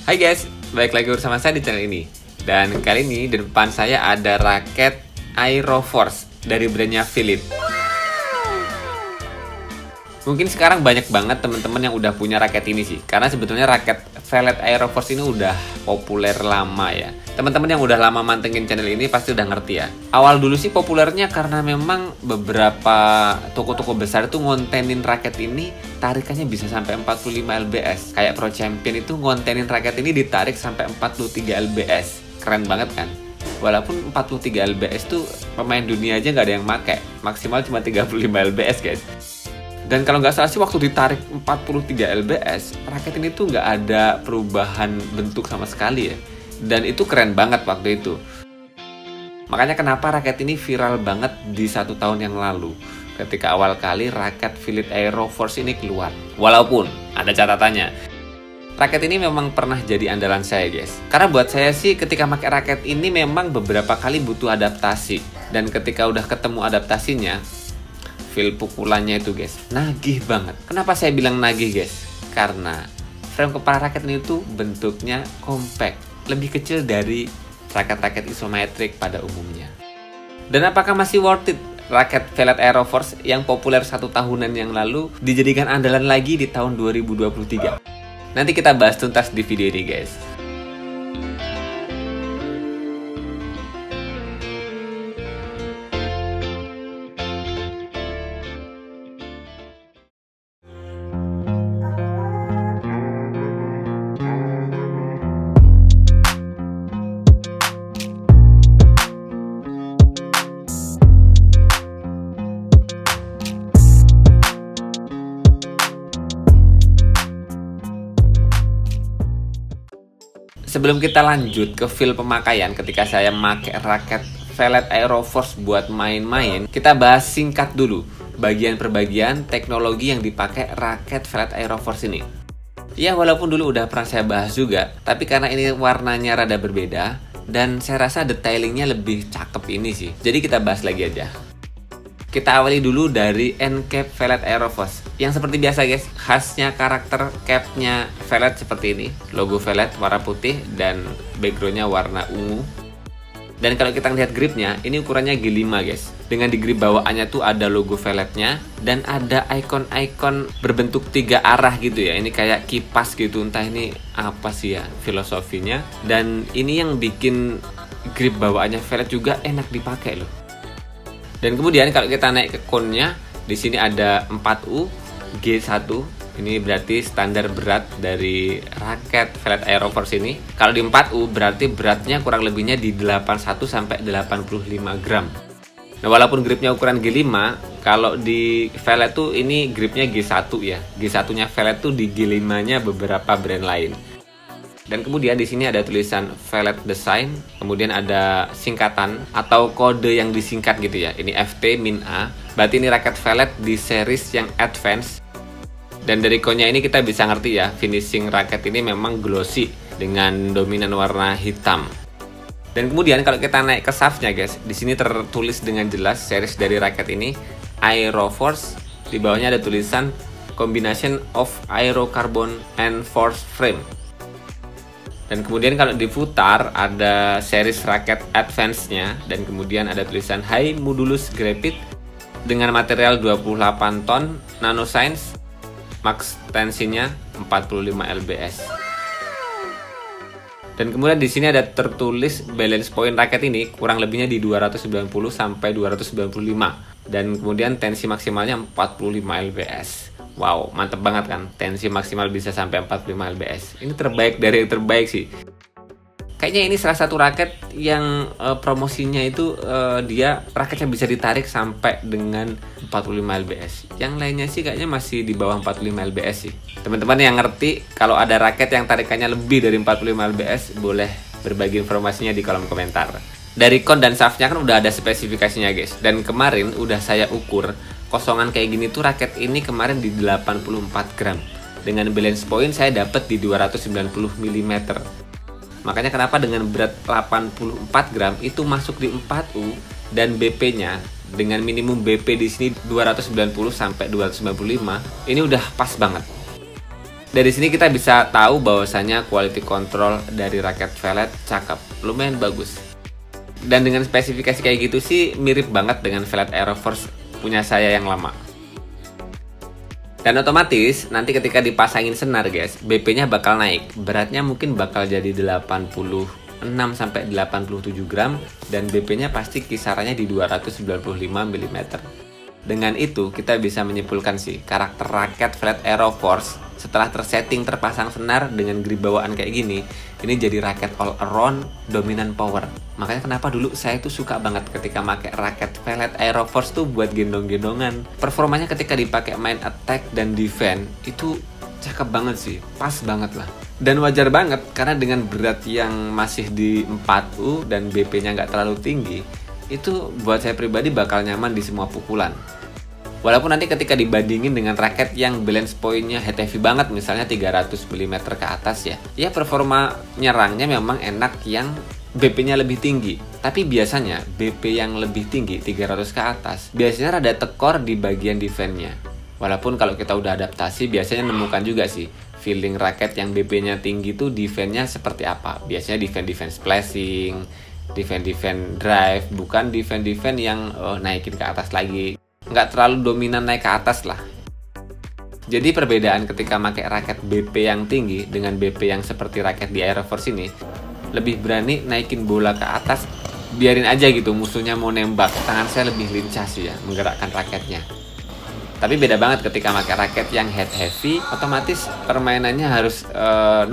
Hai guys, balik lagi bersama saya di channel ini. Dan kali ini di depan saya ada raket Aeroforce dari brandnya Philips. Mungkin sekarang banyak banget teman-teman yang udah punya raket ini sih, karena sebetulnya raket Philips Aeroforce ini udah populer lama ya. Teman-teman yang udah lama mantengin channel ini pasti udah ngerti ya. Awal dulu sih populernya karena memang beberapa toko-toko besar itu ngontenin raket ini tarikannya bisa sampai 45 lbs. Kayak Pro Champion itu ngontenin raket ini ditarik sampai 43 lbs. Keren banget kan? Walaupun 43 lbs tuh pemain dunia aja nggak ada yang make. Maksimal cuma 35 lbs guys. Dan kalau nggak salah sih waktu ditarik 43 lbs, raket ini tuh nggak ada perubahan bentuk sama sekali ya. Dan itu keren banget waktu itu. Makanya kenapa raket ini viral banget di 1 tahun yang lalu, ketika awal kali raket Philips Aeroforce ini keluar. Walaupun ada catatannya, raket ini memang pernah jadi andalan saya guys. Karena buat saya sih ketika pakai raket ini memang beberapa kali butuh adaptasi. Dan ketika udah ketemu adaptasinya, feel pukulannya itu guys, nagih banget. Kenapa saya bilang nagih guys? Karena frame kepala raket ini tuh bentuknya compact, lebih kecil dari raket-raket isometrik pada umumnya. Dan apakah masih worth it raket Philips Aeroforce yang populer 1 tahunan yang lalu dijadikan andalan lagi di tahun 2023? Nanti kita bahas tuntas di video ini guys. Sebelum kita lanjut ke feel pemakaian ketika saya pakai raket Philips Aeroforce buat main-main, kita bahas singkat dulu bagian per bagian teknologi yang dipakai raket Philips Aeroforce ini. Ya walaupun dulu udah pernah saya bahas juga, tapi karena ini warnanya rada berbeda dan saya rasa detailingnya lebih cakep ini sih. Jadi kita bahas lagi aja. Kita awali dulu dari end cap Philips Aeroforce. Yang seperti biasa guys, khasnya karakter capnya Philips seperti ini. Logo Philips warna putih dan backgroundnya warna ungu. Dan kalau kita lihat gripnya, ini ukurannya G5 guys. Dengan di grip bawaannya tuh ada logo Philips-nya dan ada icon-icon berbentuk 3 arah gitu ya. Ini kayak kipas gitu, entah ini apa sih ya filosofinya. Dan ini yang bikin grip bawaannya Philips juga enak dipakai loh. Dan kemudian kalau kita naik ke cone-nya, di sini ada 4U G1. Ini berarti standar berat dari raket Philips Aeroforce ini. Kalau di 4U berarti beratnya kurang lebihnya di 81 sampai 85 gram. Nah, walaupun gripnya ukuran G5, kalau di Philips tuh ini gripnya G1 ya. G1-nya Philips tuh di G5-nya beberapa brand lain. Dan kemudian di sini ada tulisan Philips Design, kemudian ada singkatan atau kode yang disingkat gitu ya. Ini FT-A. Berarti ini raket Philips di series yang advance. Dan dari cone-nya ini kita bisa ngerti ya, finishing raket ini memang glossy dengan dominan warna hitam. Dan kemudian kalau kita naik ke shaft-nya guys, di sini tertulis dengan jelas series dari raket ini Aeroforce. Di bawahnya ada tulisan Combination of Aerocarbon and Force Frame. Dan kemudian kalau diputar ada series raket advance-nya dan kemudian ada tulisan High Modulus Graphite dengan material 28 ton nanoscience, max tensinya 45 lbs. Dan kemudian di sini ada tertulis balance point raket ini kurang lebihnya di 290 sampai 295 dan kemudian tensi maksimalnya 45 lbs. Wow, mantep banget kan? Tensi maksimal bisa sampai 45 lbs. Ini terbaik dari yang terbaik sih. Kayaknya ini salah satu raket yang promosinya itu dia raketnya bisa ditarik sampai dengan 45 lbs. Yang lainnya sih kayaknya masih di bawah 45 lbs sih. Teman-teman yang ngerti kalau ada raket yang tarikannya lebih dari 45 lbs, boleh berbagi informasinya di kolom komentar. Dari cone dan shaft-nya kan udah ada spesifikasinya guys. Dan kemarin udah saya ukur kosongan kayak gini tuh raket ini kemarin di 84 gram. Dengan balance point saya dapat di 290 mm. Makanya kenapa dengan berat 84 gram itu masuk di 4U dan BP-nya dengan minimum BP di sini 290 sampai 295, ini udah pas banget. Dari sini kita bisa tahu bahwasanya quality control dari raket Velet cakep, lumayan bagus. Dan dengan spesifikasi kayak gitu sih mirip banget dengan Velet Aeroforce punya saya yang lama. Dan otomatis nanti ketika dipasangin senar guys, BP-nya bakal naik. Beratnya mungkin bakal jadi 86 sampai 87 gram dan BP-nya pasti kisarannya di 295 mm. Dengan itu kita bisa menyimpulkan sih karakter raket Velet Aeroforce setelah tersetting terpasang senar dengan grip bawaan kayak gini, ini jadi raket all around dominan power. Makanya kenapa dulu saya tuh suka banget ketika pakai raket Velet Aeroforce tuh buat gendong-gendongan. Performanya ketika dipakai main attack dan defense itu cakep banget sih, pas banget lah. Dan wajar banget karena dengan berat yang masih di 4U dan BP-nya nggak terlalu tinggi, itu buat saya pribadi bakal nyaman di semua pukulan. Walaupun nanti ketika dibandingin dengan raket yang balance point-nya heavy banget, misalnya 300 mm ke atas ya performa nyerangnya memang enak yang BP-nya lebih tinggi. Tapi biasanya BP yang lebih tinggi 300 ke atas biasanya rada tekor di bagian defense-nya. Walaupun kalau kita udah adaptasi biasanya nemukan juga sih feeling raket yang BP-nya tinggi tuh defense-nya seperti apa. Biasanya defense splashing, defense drive, bukan defense yang naikin ke atas lagi. Nggak terlalu dominan naik ke atas lah. Jadi perbedaan ketika pakai raket BP yang tinggi dengan BP yang seperti raket di Aeroforce ini, lebih berani naikin bola ke atas, biarin aja gitu musuhnya mau nembak, tangan saya lebih lincah sih ya menggerakkan raketnya. Tapi beda banget ketika pakai raket yang head heavy, otomatis permainannya harus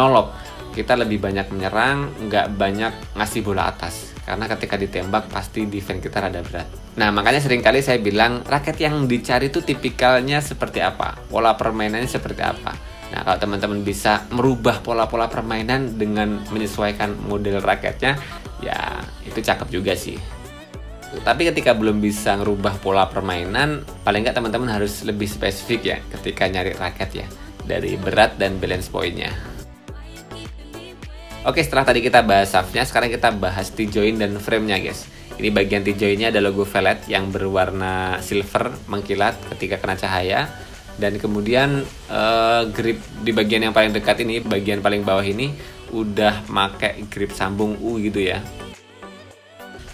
nolop. Kita lebih banyak menyerang, nggak banyak ngasih bola atas. Karena ketika ditembak pasti defense kita rada berat. Nah makanya seringkali saya bilang raket yang dicari itu tipikalnya seperti apa, pola permainannya seperti apa. Nah kalau teman-teman bisa merubah pola-pola permainan dengan menyesuaikan model raketnya, ya itu cakep juga sih. Tapi ketika belum bisa ngerubah pola permainan, paling nggak teman-teman harus lebih spesifik ya ketika nyari raket ya, dari berat dan balance point-nya. Oke, setelah tadi kita bahas shaftnya, sekarang kita bahas T-joint dan frame-nya guys. Ini bagian T-joint-nya ada logo Velet yang berwarna silver mengkilat ketika kena cahaya. Dan kemudian grip di bagian yang paling dekat ini, bagian paling bawah ini udah pakai grip sambung U gitu ya.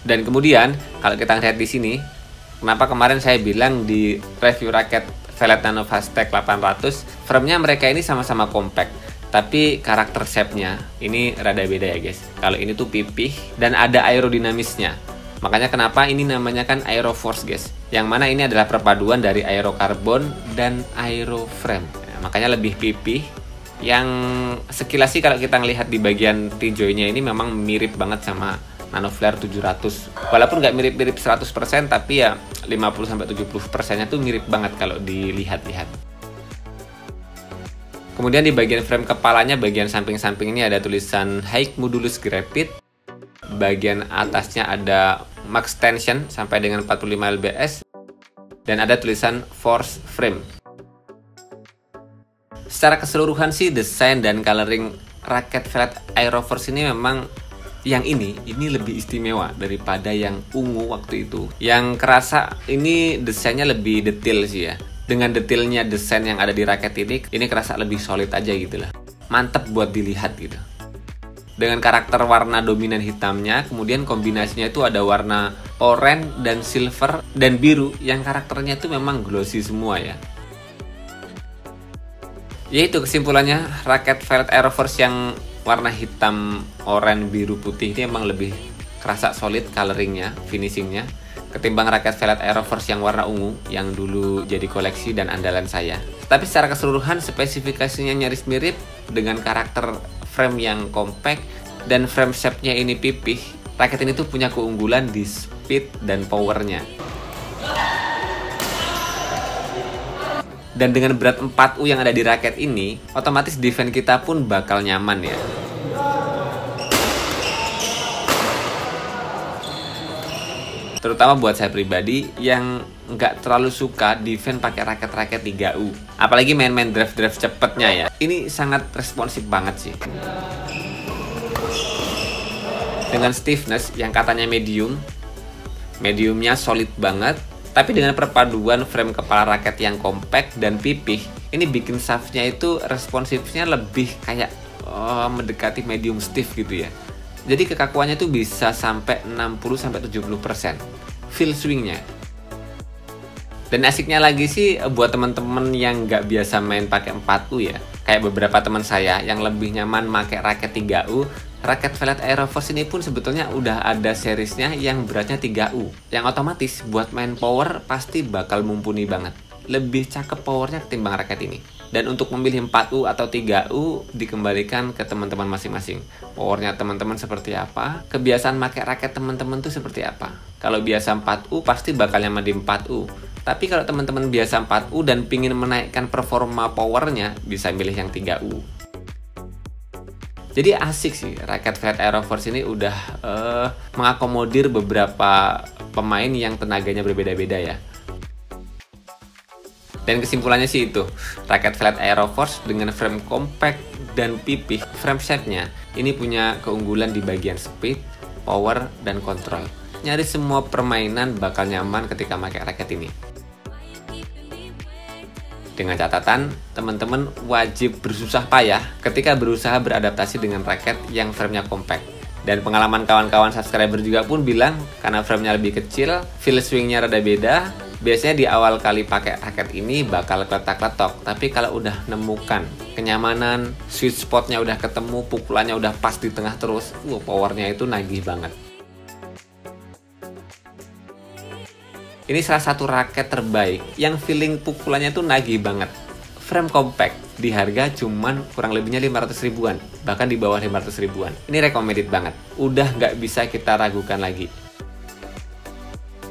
Dan kemudian kalau kita lihat di sini, kenapa kemarin saya bilang di review raket Velet Nano Fastech 800, frame-nya mereka ini sama-sama compact. Tapi karakter shape-nya ini rada beda ya guys. Kalau ini tuh pipih dan ada aerodinamisnya. Makanya kenapa ini namanya kan Aeroforce guys. Yang mana ini adalah perpaduan dari aerokarbon dan aeroframe. Nah, makanya lebih pipih. Yang sekilas sih kalau kita ngelihat di bagian T-joint-nya ini memang mirip banget sama Nano Flare 700. Walaupun nggak mirip-mirip 100%, tapi ya 50-70%-nya tuh mirip banget kalau dilihat-lihat. Kemudian di bagian frame kepalanya, bagian samping-samping ini ada tulisan High Modulus Graphite. Bagian atasnya ada Max Tension sampai dengan 45 lbs. Dan ada tulisan Force Frame. Secara keseluruhan sih desain dan coloring raket Velet Aeroforce ini memang yang ini lebih istimewa daripada yang ungu waktu itu. Yang kerasa ini desainnya lebih detail sih ya. Dengan detailnya desain yang ada di raket ini kerasa lebih solid aja gitu lah. Mantep buat dilihat gitu. Dengan karakter warna dominan hitamnya, kemudian kombinasinya itu ada warna oranye dan silver dan biru yang karakternya itu memang glossy semua ya. Yaitu kesimpulannya, raket Velet Aeroforce yang warna hitam, oranye, biru, putih ini emang lebih kerasa solid coloringnya, finishingnya ketimbang raket Velet Aeroforce yang warna ungu yang dulu jadi koleksi dan andalan saya. Tapi secara keseluruhan spesifikasinya nyaris mirip dengan karakter frame yang compact dan frame shape-nya ini pipih. Raket ini tuh punya keunggulan di speed dan powernya. Dan dengan berat 4U yang ada di raket ini, otomatis defense kita pun bakal nyaman ya. Terutama buat saya pribadi yang nggak terlalu suka defense pakai raket-raket 3U. Apalagi main-main drive cepetnya ya. Ini sangat responsif banget sih. Dengan stiffness yang katanya mediumnya solid banget, Tapi dengan perpaduan frame kepala raket yang compact dan pipih, ini bikin shaftnya itu responsifnya lebih kayak mendekati medium stiff gitu ya. Jadi kekakuannya tuh bisa sampai 60-70% feel swingnya. Dan asiknya lagi sih buat teman-teman yang nggak biasa main pakai 4U ya. Kayak beberapa teman saya yang lebih nyaman pakai raket 3U, raket Velet Aeroforce ini pun sebetulnya udah ada seriesnya yang beratnya 3U. Yang otomatis buat main power pasti bakal mumpuni banget. Lebih cakep powernya ketimbang raket ini. Dan untuk memilih 4U atau 3U dikembalikan ke teman-teman masing-masing. Powernya teman-teman seperti apa, kebiasaan pakai raket teman-teman tuh seperti apa. Kalau biasa 4U pasti bakal nyaman di 4U. Tapi kalau teman-teman biasa 4U dan pingin menaikkan performa powernya, bisa milih yang 3U. Jadi asik sih, raket Velet Aeroforce ini udah mengakomodir beberapa pemain yang tenaganya berbeda-beda ya. Dan kesimpulannya sih itu, raket Velet Aeroforce dengan frame compact dan pipih, frame shape-nya ini punya keunggulan di bagian speed, power, dan kontrol. Nyaris semua permainan bakal nyaman ketika pakai raket ini. Dengan catatan, teman-teman wajib bersusah payah ketika berusaha beradaptasi dengan raket yang framenya compact. Dan pengalaman kawan-kawan subscriber juga pun bilang, karena framenya lebih kecil, feel swingnya rada beda. Biasanya di awal kali pakai raket ini bakal kletak-kletok, tapi kalau udah nemukan kenyamanan, sweet spotnya udah ketemu, pukulannya udah pas di tengah terus, powernya itu nagih banget. Ini salah satu raket terbaik yang feeling pukulannya tuh nagih banget. Frame compact, di harga cuman kurang lebihnya 500 ribuan, bahkan di bawah 500 ribuan. Ini recommended banget, udah nggak bisa kita ragukan lagi.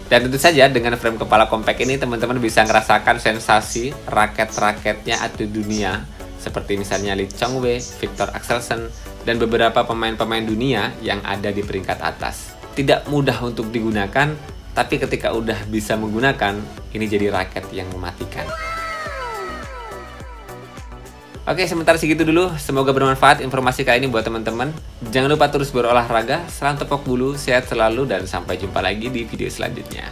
Dan tentu saja dengan frame kepala compact ini teman-teman bisa ngerasakan sensasi raket-raketnya adu dunia, seperti misalnya Lee Chong Wei, Viktor Axelsen, dan beberapa pemain-pemain dunia yang ada di peringkat atas. Tidak mudah untuk digunakan, tapi ketika udah bisa menggunakan, ini jadi raket yang mematikan. Oke, sementara segitu dulu. Semoga bermanfaat informasi kali ini buat teman-teman. Jangan lupa terus berolahraga, salam tepok bulu, sehat selalu, dan sampai jumpa lagi di video selanjutnya.